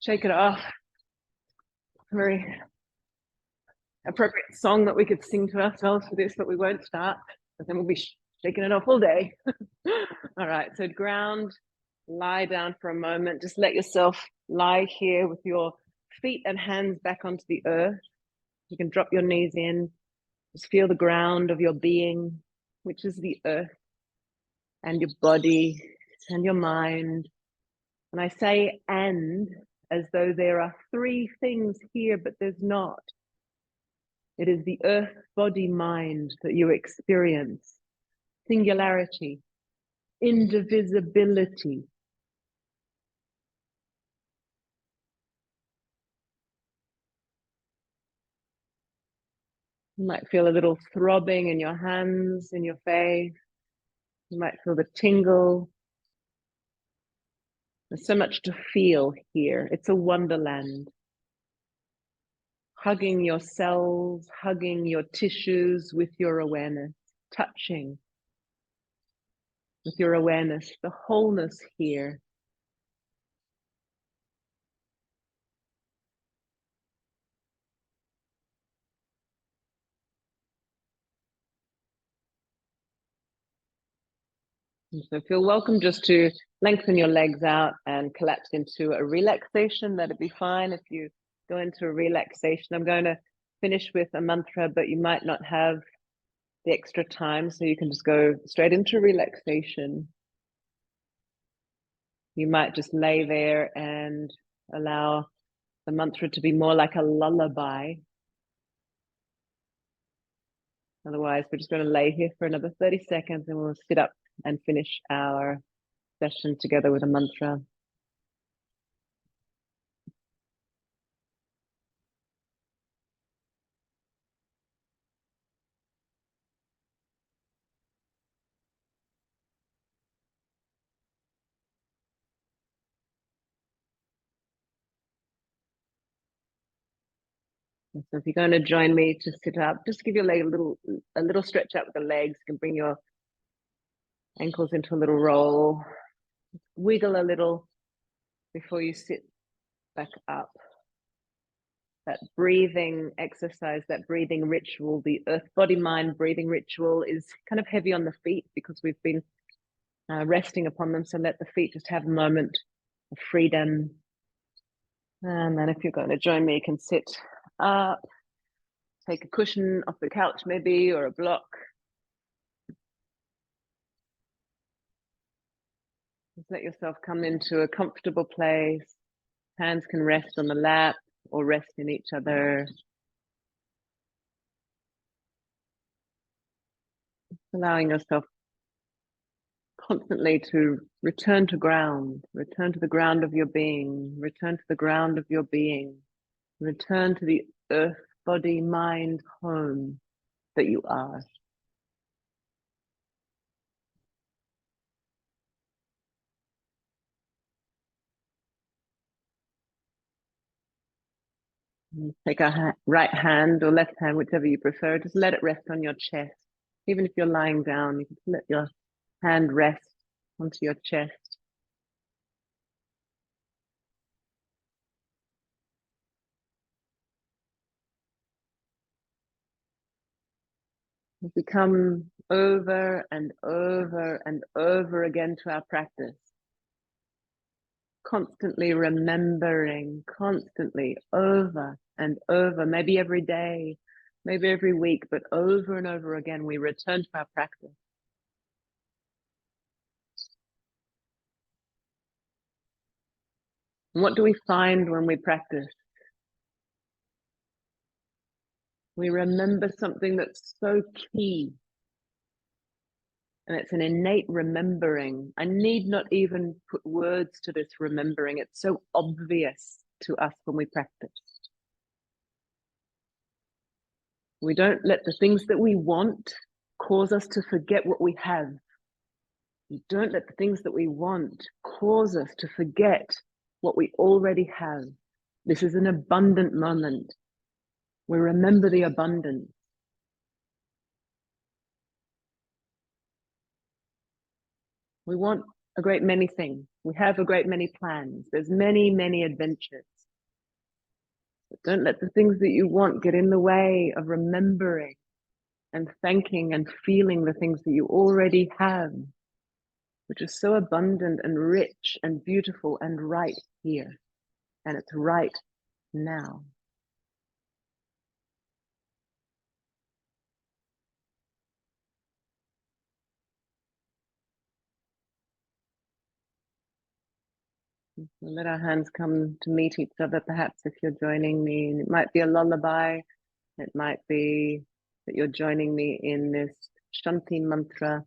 shake it off. Very appropriate song that we could sing to ourselves for this, but we won't start, but then we'll be shaking it off all day. All right, so ground, lie down for a moment. Just let yourself lie here with your feet and hands back onto the earth. You can drop your knees in. Just feel the ground of your being, which is the earth, and your body and your mind. And I say and as though there are three things here, but there's not. It is the earth, body, mind that you experience. Singularity, indivisibility. You might feel a little throbbing in your hands, in your face. You might feel the tingle. There's so much to feel here. It's a wonderland. Hugging your cells, hugging your tissues with your awareness, touching with your awareness, the wholeness here. And so feel welcome just to lengthen your legs out and collapse into a relaxation. That'd be fine if you go into a relaxation. I'm going to finish with a mantra, but you might not have the extra time, so you can just go straight into relaxation. You might just lay there and allow the mantra to be more like a lullaby. Otherwise, we're just going to lay here for another 30 seconds and we'll sit up and finish our session together with a mantra. And so if you're going to join me to sit up, just give your leg a little stretch out with the legs. You can bring your ankles into a little roll. Wiggle a little before you sit back up. that breathing exercise, that breathing ritual, the earth, body, mind breathing ritual is kind of heavy on the feet because we've been resting upon them. So let the feet just have a moment of freedom. And then if you're going to join me, you can sit up, take a cushion off the couch maybe, or a block. Just let yourself come into a comfortable place. Hands can rest on the lap or rest in each other. Allowing yourself constantly to return to ground, return to the ground of your being, return to the ground of your being, return to the earth, body, mind, home that you are. Take a right hand or left hand, whichever you prefer. Just let it rest on your chest. Even if you're lying down, you can let your hand rest onto your chest. We come over and over and over again to our practice, constantly remembering, constantly over and over, maybe every day, maybe every week, but over and over again, we return to our practice. And what do we find when we practice? We remember something that's so key. And it's an innate remembering. I need not even put words to this remembering. It's so obvious to us when we practice. We don't let the things that we want cause us to forget what we have. We don't let the things that we want cause us to forget what we already have. This is an abundant moment. We remember the abundance. We want a great many things. We have a great many plans. There's many, many adventures. But don't let the things that you want get in the way of remembering and thanking and feeling the things that you already have, which is so abundant and rich and beautiful and right here. And it's right now. We'll let our hands come to meet each other, perhaps if you're joining me. It might be a lullaby. It might be that you're joining me in this Shanti mantra,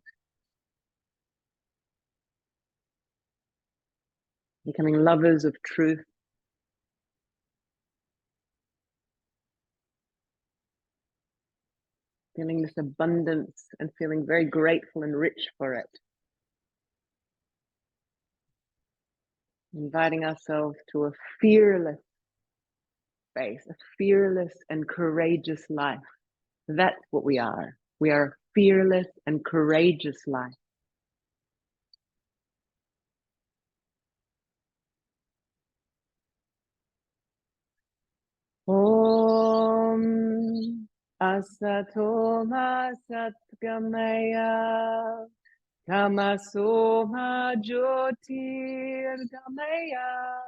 becoming lovers of truth. Feeling this abundance and feeling very grateful and rich for it. Inviting ourselves to a fearless space, a fearless and courageous life. That's what we are. We are a fearless and courageous life. Om Asatoma Satgamaya Tamasoma Jyotir Gamaya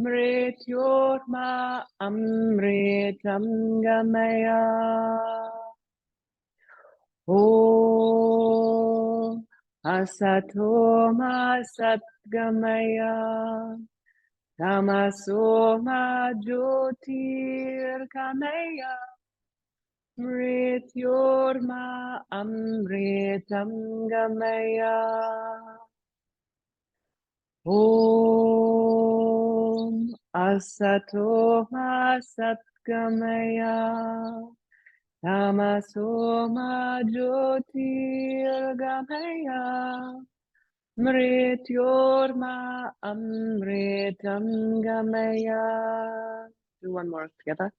Mrityorma Amritam Gamaya. Om Asatoma Satgamaya Tamasoma Jyotir Gamaya Mrityorma Amritam Gamaya. Om Asatoma Satgamaya Tamasoma Jyotir Gamaya Mrityorma Amritam Gamaya. Do one more together.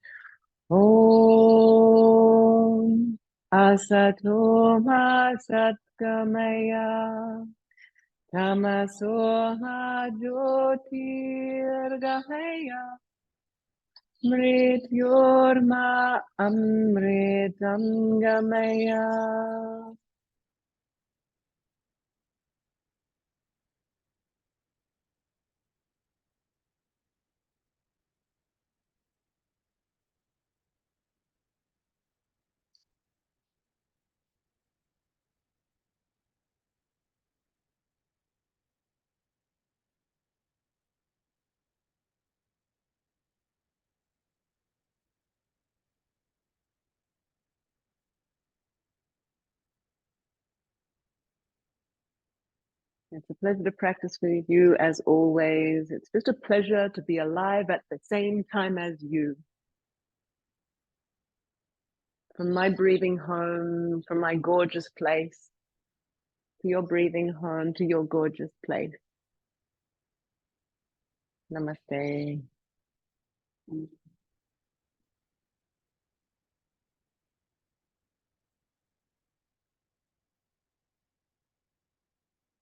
Om Asatoma Satgamaya Tamasoma Jyotir Gamaya Mrityorma amritam gamaya. It's a pleasure to practice with you as always. It's just a pleasure to be alive at the same time as you. From my breathing home, from my gorgeous place, to your breathing home, to your gorgeous place. Namaste.